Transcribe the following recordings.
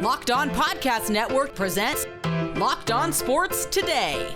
Locked On Podcast Network presents Locked On Sports Today.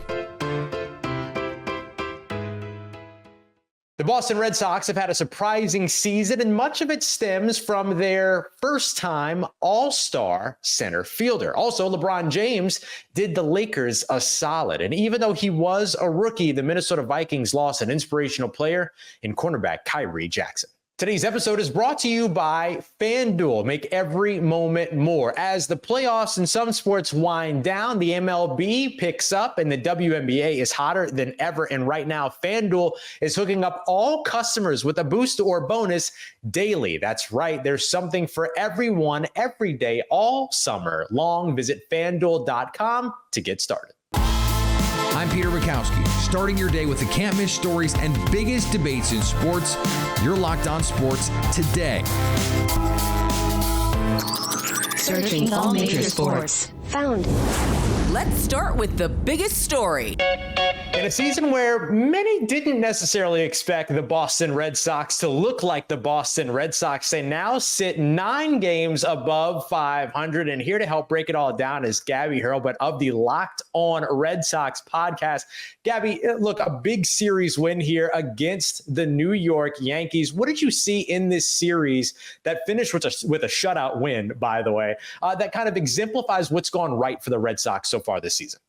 The Boston Red Sox have had a surprising season, and much of it stems from their first-time All-Star center fielder. Also, LeBron James did the Lakers a solid, and even though he was a rookie, the Minnesota Vikings lost an inspirational player in cornerback Khyree Jackson. Today's episode is brought to you by FanDuel. Make every moment more. As the playoffs in some sports wind down, the MLB picks up and the WNBA is hotter than ever. And right now, FanDuel is hooking up all customers with a boost or bonus daily. That's right. There's something for everyone every day, all summer long. Visit FanDuel.com to get started. I'm Peter Bukowski, starting your day with the can't-miss stories and biggest debates in sports. You're Locked On Sports Today. Searching all major sports. Found. Let's start with the biggest story. In a season where many didn't necessarily expect the Boston Red Sox to look like the Boston Red Sox, they now sit 9 games above 500. And here to help break it all down is Gabby Hurlbut of the Locked On Red Sox podcast. Gabby, look, a big series win here against the New York Yankees. What did you see in this series that finished with a shutout win, by the way, that kind of exemplifies what's gone right for the Red Sox so far this season?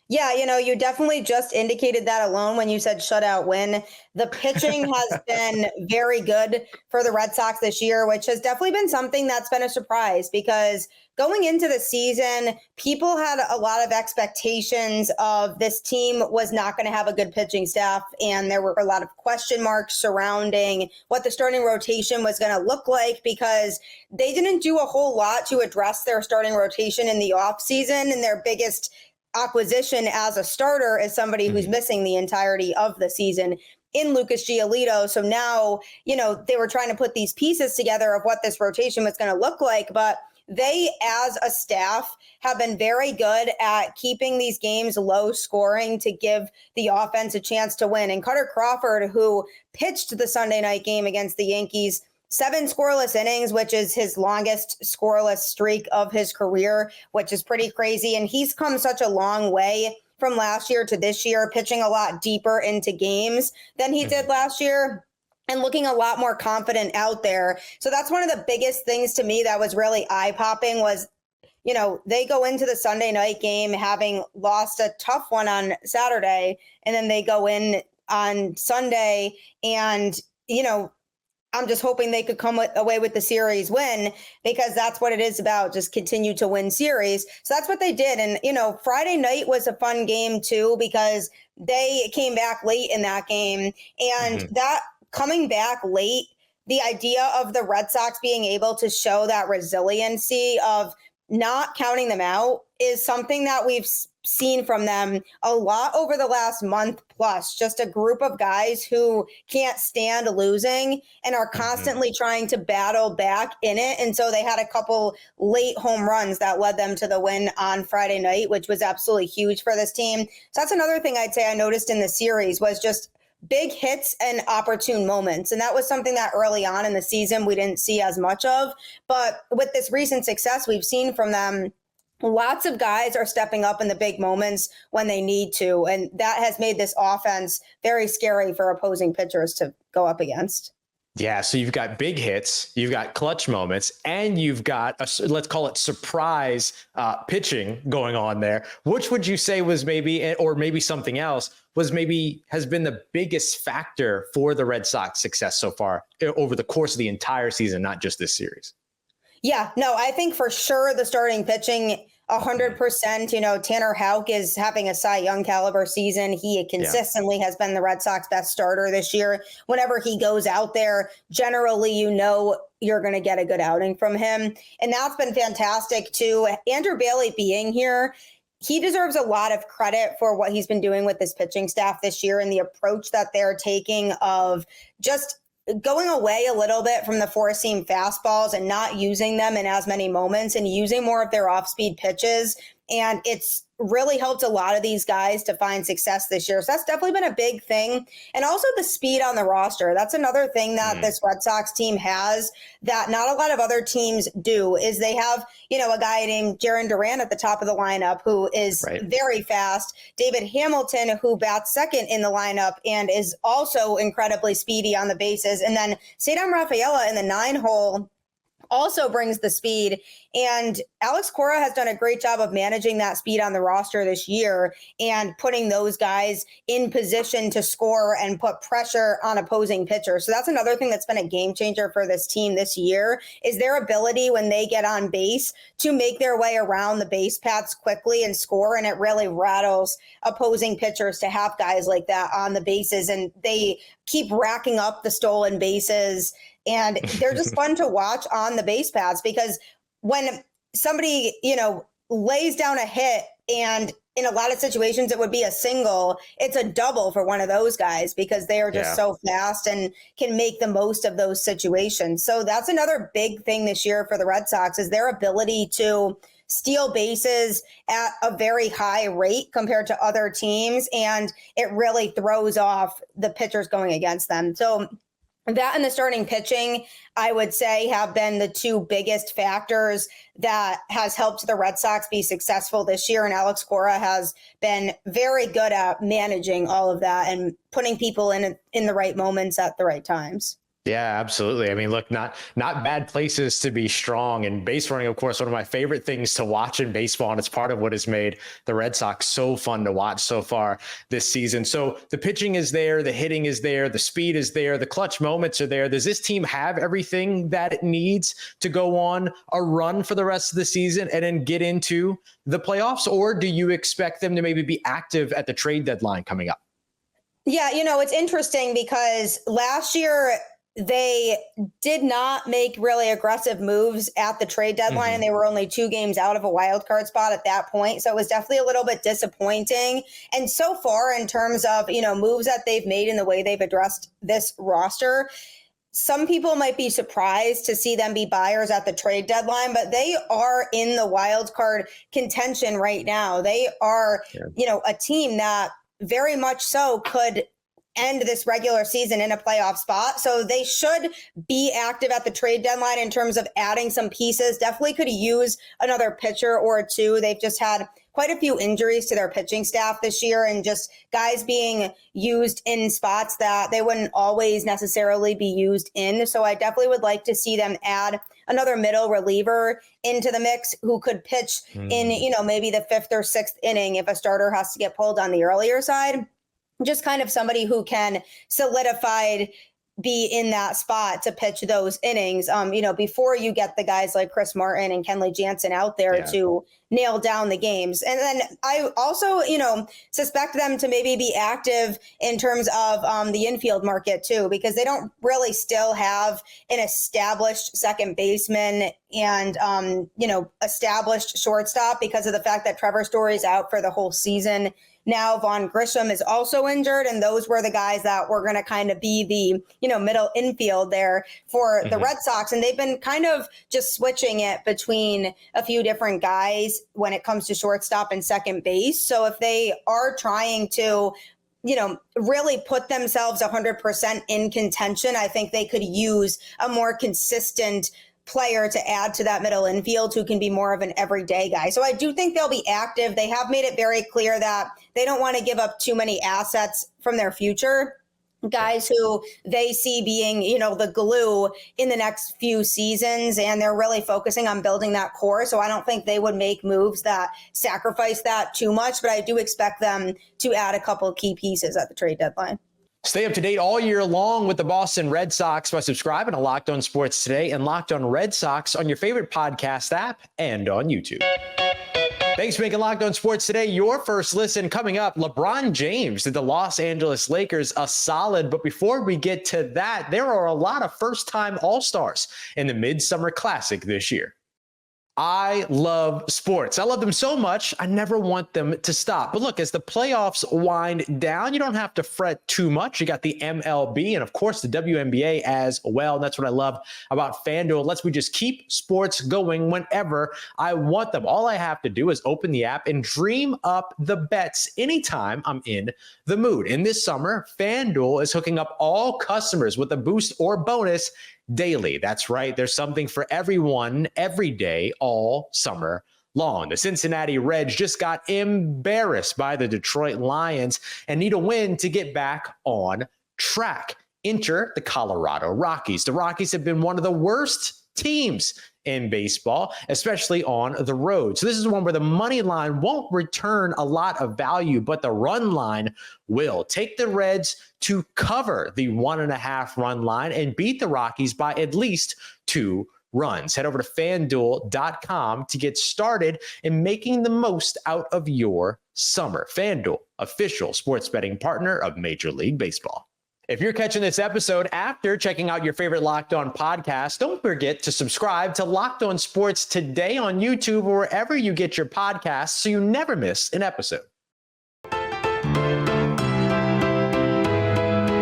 Yeah, you definitely just indicated that alone when you said shutout win. The pitching has been very good for the Red Sox this year, which has definitely been something that's been a surprise because going into the season, people had a lot of expectations of this team was not going to have a good pitching staff. And there were a lot of question marks surrounding what the starting rotation was going to look like because they didn't do a whole lot to address their starting rotation in the offseason. And their biggest acquisition as a starter is somebody who's missing the entirety of the season in Lucas Giolito. So now, they were trying to put these pieces together of what this rotation was going to look like, but they, as a staff, have been very good at keeping these games low scoring to give the offense a chance to win. And Cutter Crawford, who pitched the Sunday night game against the Yankees, 7 scoreless innings, which is his longest scoreless streak of his career, which is pretty crazy. And he's come such a long way from last year to this year, pitching a lot deeper into games than he did last year and looking a lot more confident out there. So that's one of the biggest things to me that was really eye-popping was, they go into the Sunday night game having lost a tough one on Saturday, and then they go in on Sunday and, I'm just hoping they could come away with the series win because that's what it is about, just continue to win series. So that's what they did. And, Friday night was a fun game too because they came back late in that game. And that coming back late, the idea of the Red Sox being able to show that resiliency of not counting them out is something that we've seen from them a lot over the last month plus, just a group of guys who can't stand losing and are constantly trying to battle back in it. And so they had a couple late home runs that led them to the win on Friday night, which was absolutely huge for this team. So that's another thing I'd say I noticed in the series was just big hits and opportune moments. And that was something that early on in the season we didn't see as much of. But with this recent success we've seen from them, lots of guys are stepping up in the big moments when they need to. And that has made this offense very scary for opposing pitchers to go up against. Yeah, so you've got big hits, you've got clutch moments, and you've got, let's call it surprise pitching going on there. Which would you say was maybe, or maybe something else, has been the biggest factor for the Red Sox success so far over the course of the entire season, not just this series? Yeah, no, I think for sure the starting pitching 100%. Tanner Houck is having a Cy Young caliber season. He consistently has been the Red Sox best starter this year. Whenever he goes out there, generally, you're going to get a good outing from him. And that's been fantastic too. Andrew Bailey being here, he deserves a lot of credit for what he's been doing with this pitching staff this year and the approach that they're taking of just going away a little bit from the four-seam fastballs and not using them in as many moments and using more of their off-speed pitches. And it's really helped a lot of these guys to find success this year. So that's definitely been a big thing. And also the speed on the roster. That's another thing that this Red Sox team has that not a lot of other teams do, is they have, a guy named Jarren Duran at the top of the lineup who is very fast. David Hamilton, who bats second in the lineup and is also incredibly speedy on the bases. And then Cedar Rafaela in the 9-hole also brings the speed. And Alex Cora has done a great job of managing that speed on the roster this year and putting those guys in position to score and put pressure on opposing pitchers. So that's another thing that's been a game changer for this team this year, is their ability when they get on base to make their way around the base paths quickly and score. And it really rattles opposing pitchers to have guys like that on the bases. And they keep racking up the stolen bases. And they're just fun to watch on the base paths, because when somebody, lays down a hit, and in a lot of situations it would be a single, it's a double for one of those guys because they are just so fast and can make the most of those situations. So that's another big thing this year for the Red Sox, is their ability to steal bases at a very high rate compared to other teams. And it really throws off the pitchers going against them. So that and the starting pitching, I would say, have been the two biggest factors that has helped the Red Sox be successful this year. And Alex Cora has been very good at managing all of that and putting people in the right moments at the right times. Yeah, absolutely. I mean, look, not bad places to be strong. And base running, of course, one of my favorite things to watch in baseball. And it's part of what has made the Red Sox so fun to watch so far this season. So the pitching is there, the hitting is there, the speed is there, the clutch moments are there. Does this team have everything that it needs to go on a run for the rest of the season and then get into the playoffs? Or do you expect them to maybe be active at the trade deadline coming up? Yeah, it's interesting because last year, they did not make really aggressive moves at the trade deadline, and they were only 2 games out of a wild card spot at that point. So it was definitely a little bit disappointing. And so far, in terms of, moves that they've made and the way they've addressed this roster, some people might be surprised to see them be buyers at the trade deadline, but they are in the wild card contention right now. They are, a team that very much so could end this regular season in a playoff spot. So they should be active at the trade deadline in terms of adding some pieces. Definitely could use another pitcher or two. They've just had quite a few injuries to their pitching staff this year, and just guys being used in spots that they wouldn't always necessarily be used in. So I definitely would like to see them add another middle reliever into the mix who could pitch in, maybe the 5th or 6th inning if a starter has to get pulled on the earlier side. Just kind of somebody who can solidified be in that spot to pitch those innings, before you get the guys like Chris Martin and Kenley Jansen out there to nail down the games. And then I also, suspect them to maybe be active in terms of the infield market too, because they don't really still have an established second baseman and, established shortstop because of the fact that Trevor Story's out for the whole season. Now Vaughn Grisham is also injured, and those were the guys that were going to kind of be the, middle infield there for the Red Sox. And they've been kind of just switching it between a few different guys when it comes to shortstop and second base. So if they are trying to, really put themselves 100% in contention, I think they could use a more consistent player to add to that middle infield who can be more of an everyday guy. So I do think they'll be active. They have made it very clear that they don't want to give up too many assets from their future. Guys who they see being, the glue in the next few seasons, and they're really focusing on building that core. So I don't think they would make moves that sacrifice that too much, but I do expect them to add a couple of key pieces at the trade deadline. Stay up to date all year long with the Boston Red Sox by subscribing to Locked On Sports Today and Locked On Red Sox on your favorite podcast app and on YouTube. Thanks for making Locked On Sports Today your first listen. Coming up, LeBron James did the Los Angeles Lakers a solid. But before we get to that, there are a lot of first-time All-Stars in the Midsummer Classic this year. I love sports. I love them so much, I never want them to stop. But look, as the playoffs wind down, you don't have to fret too much. You got the MLB and, of course, the WNBA as well. And that's what I love about FanDuel. It lets me just keep sports going whenever I want them. All I have to do is open the app and dream up the bets anytime I'm in the mood. And this summer, FanDuel is hooking up all customers with a boost or bonus daily. That's right. There's something for everyone every day, all summer long. The Cincinnati Reds just got embarrassed by the Detroit Lions and need a win to get back on track. Enter the Colorado Rockies. The Rockies have been one of the worst teams in baseball, especially on the road. So this is one where the money line won't return a lot of value, but the run line will. Take the Reds to cover the 1.5 run line and beat the Rockies by at least 2 runs. Head over to FanDuel.com to get started in making the most out of your summer. FanDuel, official sports betting partner of Major League Baseball. If you're catching this episode after checking out your favorite Locked On podcast, don't forget to subscribe to Locked On Sports Today on YouTube or wherever you get your podcasts so you never miss an episode.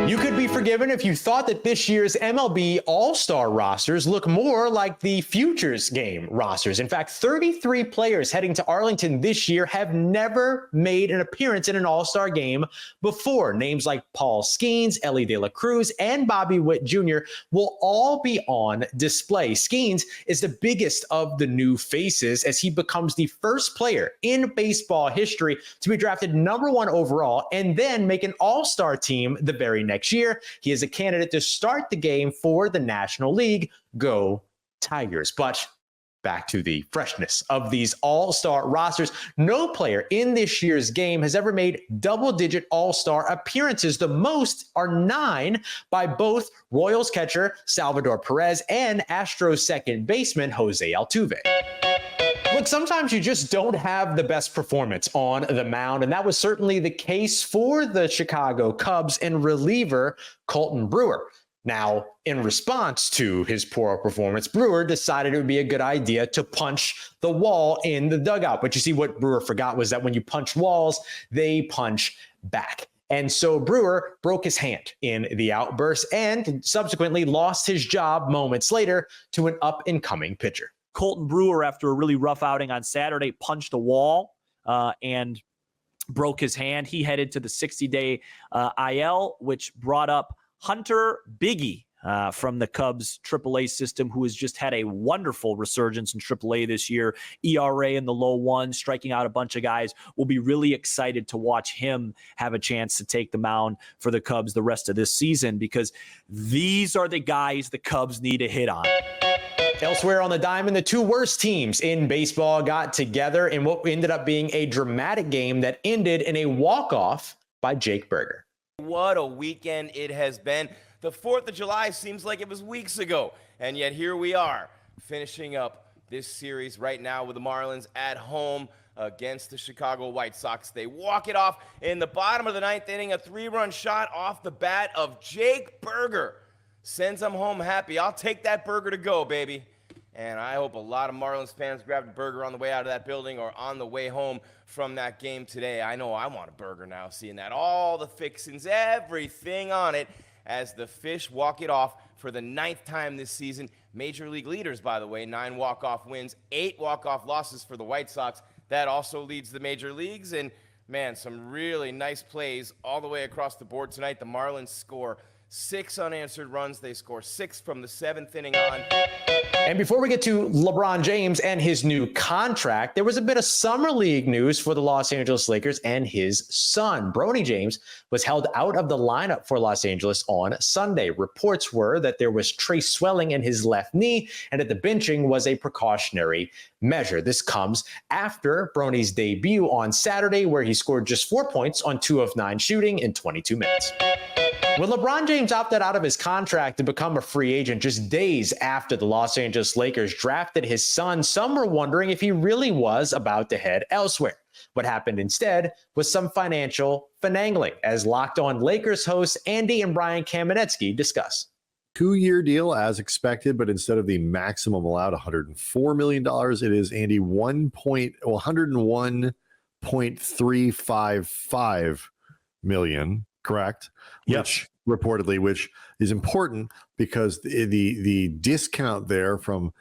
You could be forgiven if you thought that this year's MLB All-Star rosters look more like the Futures Game rosters. In fact, 33 players heading to Arlington this year have never made an appearance in an All-Star game before. Names like Paul Skeens, Ellie De La Cruz, and Bobby Witt Jr. will all be on display. Skeens is the biggest of the new faces as he becomes the first player in baseball history to be drafted #1 overall and then make an All-Star team the very next year. He is a candidate to start the game for the National League. Go Tigers. But back to the freshness of these all-star rosters. No player in this year's game has ever made double-digit all-star appearances. The most are 9 by both Royals catcher Salvador Perez and Astros second baseman Jose Altuve. Look, sometimes you just don't have the best performance on the mound, and that was certainly the case for the Chicago Cubs and reliever Colton Brewer. Now, in response to his poor performance, Brewer decided it would be a good idea to punch the wall in the dugout. But you see, what Brewer forgot was that when you punch walls, they punch back. And so Brewer broke his hand in the outburst and subsequently lost his job moments later to an up-and-coming pitcher. Colton Brewer, after a really rough outing on Saturday, punched a wall and broke his hand. He headed to the 60-day IL, which brought up Hunter Biggie from the Cubs AAA system, who has just had a wonderful resurgence in AAA this year. ERA in the low 1s, striking out a bunch of guys. We'll be really excited to watch him have a chance to take the mound for the Cubs the rest of this season, because these are the guys the Cubs need to hit on. Elsewhere on the diamond, the 2 worst teams in baseball got together in what ended up being a dramatic game that ended in a walk-off by Jake Berger. What a weekend it has been. The 4th of July seems like it was weeks ago, and yet here we are, finishing up this series right now with the Marlins at home against the Chicago White Sox. They walk it off in the bottom of the 9th inning, a 3-run shot off the bat of Jake Berger. Sends them home happy. I'll take that burger to go, baby. And I hope a lot of Marlins fans grabbed a burger on the way out of that building or on the way home from that game today. I know I want a burger now, seeing that. All the fixings, everything on it, as the Fish walk it off for the 9th time this season. Major league leaders, by the way, 9 walk-off wins, 8 walk-off losses for the White Sox. That also leads the major leagues. And, man, some really nice plays all the way across the board tonight. The Marlins score 6 unanswered runs. They score 6 from the 7th inning on. And before we get to LeBron James and his new contract, there was a bit of summer league news for the Los Angeles Lakers and his son. Bronny James was held out of the lineup for Los Angeles on Sunday. Reports were that there was trace swelling in his left knee and that the benching was a precautionary measure. This comes after Bronny's debut on Saturday, where he scored just 4 points on 2 of 9 shooting in 22 minutes. When LeBron James opted out of his contract to become a free agent just days after the Los Angeles Lakers drafted his son, some were wondering if he really was about to head elsewhere. What happened instead was some financial finagling, as Locked On Lakers hosts Andy and Brian Kamenetsky discuss. 2-year deal as expected, but instead of the maximum allowed $104 million, it is, Andy, $101.355 million, correct? Yes. Which is important because the discount there from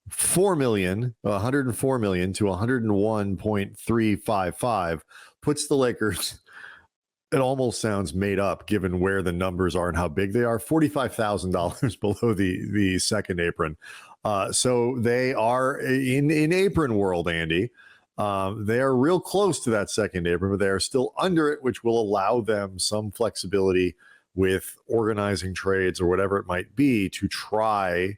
$104 million to $101.355 puts the Lakers, it almost sounds made up given where the numbers are and how big they are, $45,000 below the second apron. So they are in apron world, Andy. They are real close to that second apron, but they are still under it, which will allow them some flexibility with organizing trades or whatever it might be to try, if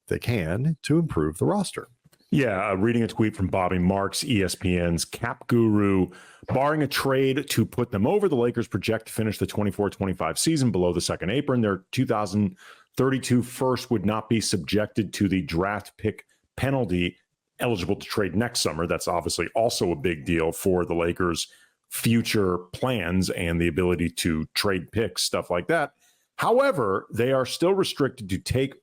they can, to improve the roster. Yeah, reading a tweet from Bobby Marks, ESPN's cap guru, barring a trade to put them over, the Lakers project to finish the 24-25 season below the second apron. Their 2032 first would not be subjected to the draft pick penalty, eligible to trade next summer. That's obviously also a big deal for the Lakers' future plans and the ability to trade picks, stuff like that. However, they are still restricted to take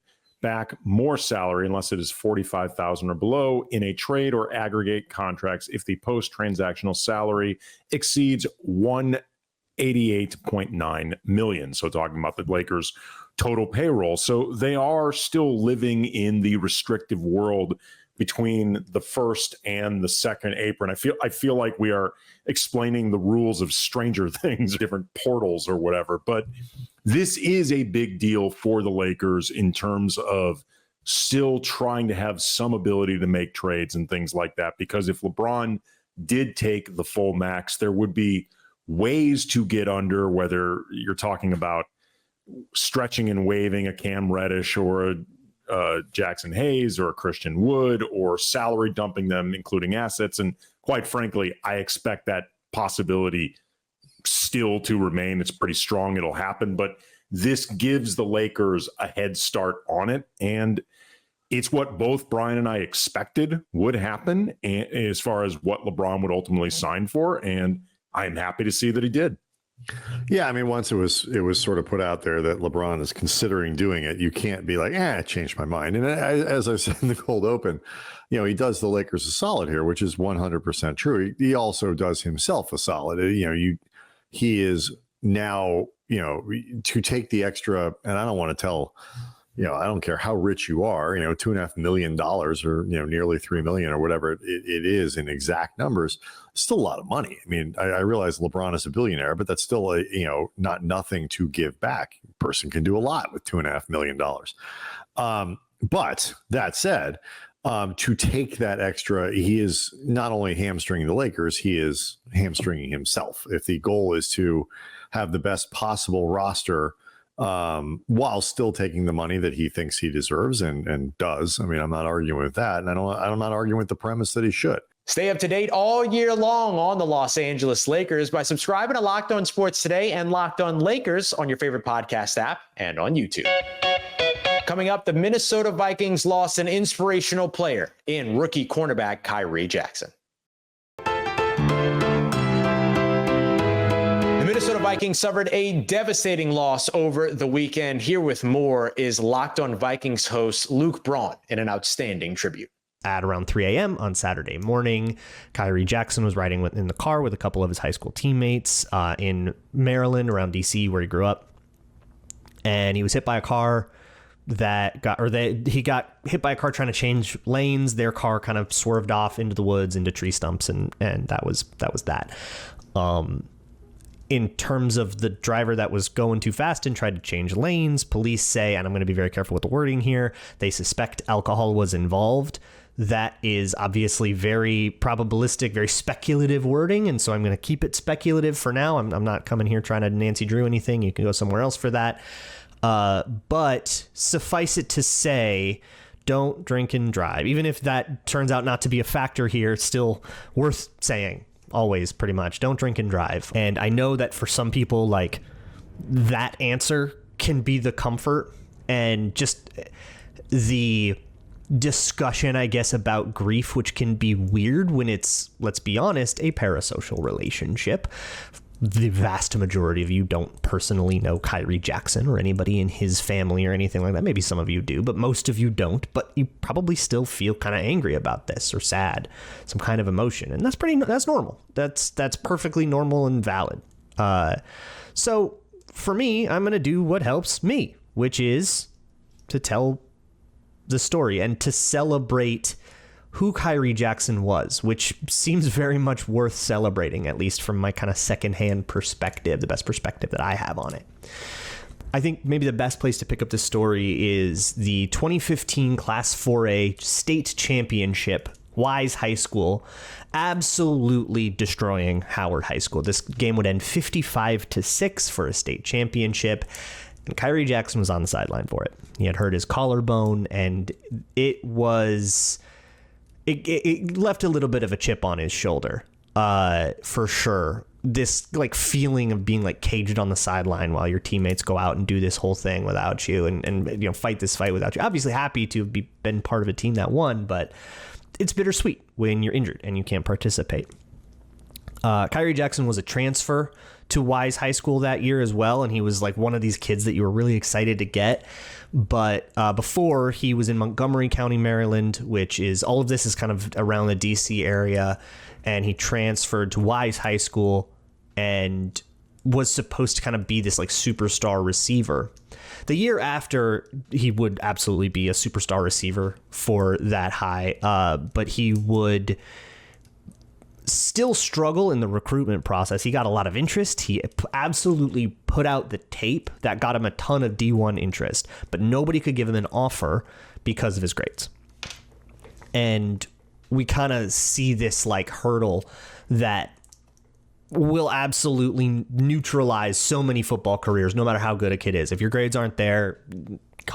back more salary unless it is $45,000 or below in a trade or aggregate contracts if the post-transactional salary exceeds $188.9 million. So talking about the Lakers' total payroll. So they are still living in the restrictive world between the first and the second apron. I feel like we are explaining the rules of Stranger Things, different portals or whatever, but this is a big deal for the Lakers in terms of still trying to have some ability to make trades and things like that, because if LeBron did take the full max, there would be ways to get under, whether you're talking about stretching and waiving a Cam Reddish or a Jackson Hayes or a Christian Wood, or salary dumping them, including assets. And quite frankly, I expect that possibility still to remain. It's pretty strong. It'll happen, but this gives the Lakers a head start on it. And it's what both Brian and I expected would happen as far as what LeBron would ultimately sign for. And I'm happy to see that he did. Yeah, I mean, once it was sort of put out there that LeBron is considering doing it, you can't be like, I changed my mind. And as I said in the cold open, he does the Lakers a solid here, which is 100% true. He also does himself a solid. He is now, to take the extra, and I don't want to tell, I don't care how rich you are, $2.5 million or, nearly $3 million or whatever it is in exact numbers, still a lot of money. I mean, I realize LeBron is a billionaire, but that's still not nothing to give back. A person can do a lot with $2.5 million. But that said, to take that extra, he is not only hamstringing the Lakers, he is hamstringing himself. If the goal is to have the best possible roster, while still taking the money that he thinks he deserves and does. I mean, I'm not arguing with that. And I'm not arguing with the premise that he should. Stay up to date all year long on the Los Angeles Lakers by subscribing to Locked On Sports Today and Locked On Lakers on your favorite podcast app and on YouTube. Coming up, the Minnesota Vikings lost an inspirational player in rookie cornerback Khyree Jackson. Minnesota Vikings suffered a devastating loss over the weekend. Here with more is Locked On Vikings host Luke Braun in an outstanding tribute. At around 3 a.m. on Saturday morning, Khyree Jackson was riding in the car with a couple of his high school teammates in Maryland, around D.C., where he grew up. And he was hit by a car he got hit by a car trying to change lanes. Their car kind of swerved off into the woods, into tree stumps, and that was that. In terms of the driver that was going too fast and tried to change lanes, police say, and I'm going to be very careful with the wording here, they suspect alcohol was involved. That is obviously very probabilistic, very speculative wording, and so I'm going to keep it speculative for now. I'm not coming here trying to Nancy Drew anything. You can go somewhere else for that. But suffice it to say, don't drink and drive. Even if that turns out not to be a factor here, it's still worth saying. Always, pretty much. Don't drink and drive. And I know that for some people, like, that answer can be the comfort and just the discussion, I guess, about grief, which can be weird when it's, let's be honest, a parasocial relationship. the vast majority of you don't personally know Khyree Jackson or anybody in his family or anything like that. Maybe some of you do, but most of you don't. But you probably still feel kind of angry about this or sad, some kind of emotion, and that's normal. That's perfectly normal and valid. So for me, I'm gonna do what helps me, which is to tell the story and to celebrate who Khyree Jackson was, which seems very much worth celebrating, at least from my kind of secondhand perspective, the best perspective that I have on it. I think maybe the best place to pick up this story is the 2015 Class 4A state championship, Wise High School, absolutely destroying Howard High School. This game would end 55-6 for a state championship, and Khyree Jackson was on the sideline for it. He had hurt his collarbone, and it left a little bit of a chip on his shoulder, for sure. This like feeling of being like caged on the sideline while your teammates go out and do this whole thing without you and fight this fight without you. Obviously happy to have been part of a team that won, but it's bittersweet when you're injured and you can't participate. Khyree Jackson was a transfer to Wise High School that year as well, and he was like one of these kids that you were really excited to get. But before, he was in Montgomery County, Maryland, which is, all of this is kind of around the DC area, and he transferred to Wise High School and was supposed to kind of be this like superstar receiver. The year after, he would absolutely be a superstar receiver for that high, but he would still struggle in the recruitment process. He got a lot of interest. He absolutely put out the tape that got him a ton of D1 interest, but nobody could give him an offer because of his grades. And we kind of see this like hurdle that will absolutely neutralize so many football careers, no matter how good a kid is. If your grades aren't there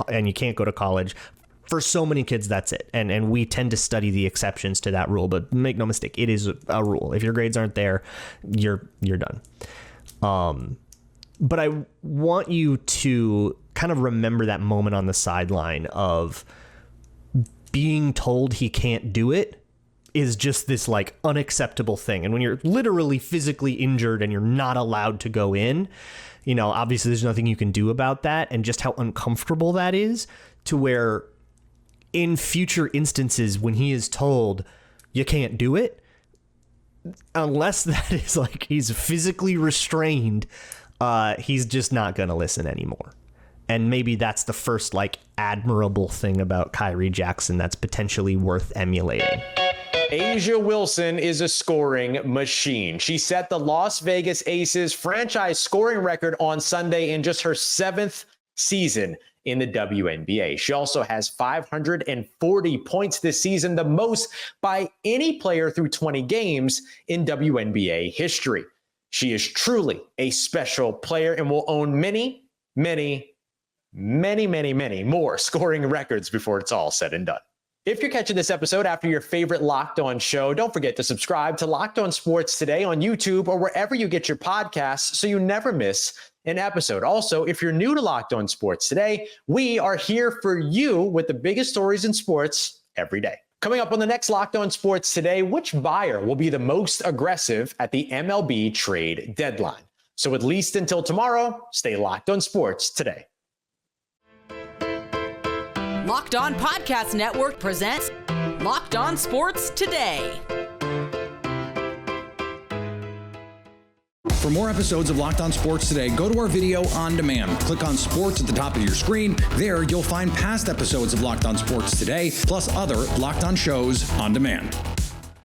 and you can't go to college, for so many kids, that's it. And we tend to study the exceptions to that rule, but make no mistake, it is a rule. If your grades aren't there, you're done. But I want you to kind of remember that moment on the sideline of being told he can't do it is just this like unacceptable thing. And when you're literally physically injured and you're not allowed to go in, obviously there's nothing you can do about that, and just how uncomfortable that is, to where in future instances when he is told you can't do it, unless that is like he's physically restrained, he's just not going to listen anymore. And maybe that's the first like admirable thing about Khyree Jackson that's potentially worth emulating. Asia Wilson is a scoring machine. She set the Las Vegas Aces franchise scoring record on Sunday in just her 7th season in the WNBA. She also has 540 points this season, the most by any player through 20 games in WNBA history. She is truly a special player and will own many, many, many, many, many more scoring records before it's all said and done. If you're catching this episode after your favorite Locked On show, don't forget to subscribe to Locked On Sports Today on YouTube or wherever you get your podcasts so you never miss an episode. Also, if you're new to Locked On Sports Today, we are here for you with the biggest stories in sports every day. Coming up on the next Locked On Sports Today, which buyer will be the most aggressive at the MLB trade deadline? So at least until tomorrow, stay Locked On Sports Today. Locked On Podcast Network presents Locked On Sports Today. For more episodes of Locked On Sports Today, go to our video on demand. Click on Sports at the top of your screen. There, you'll find past episodes of Locked On Sports Today, plus other Locked On shows on demand.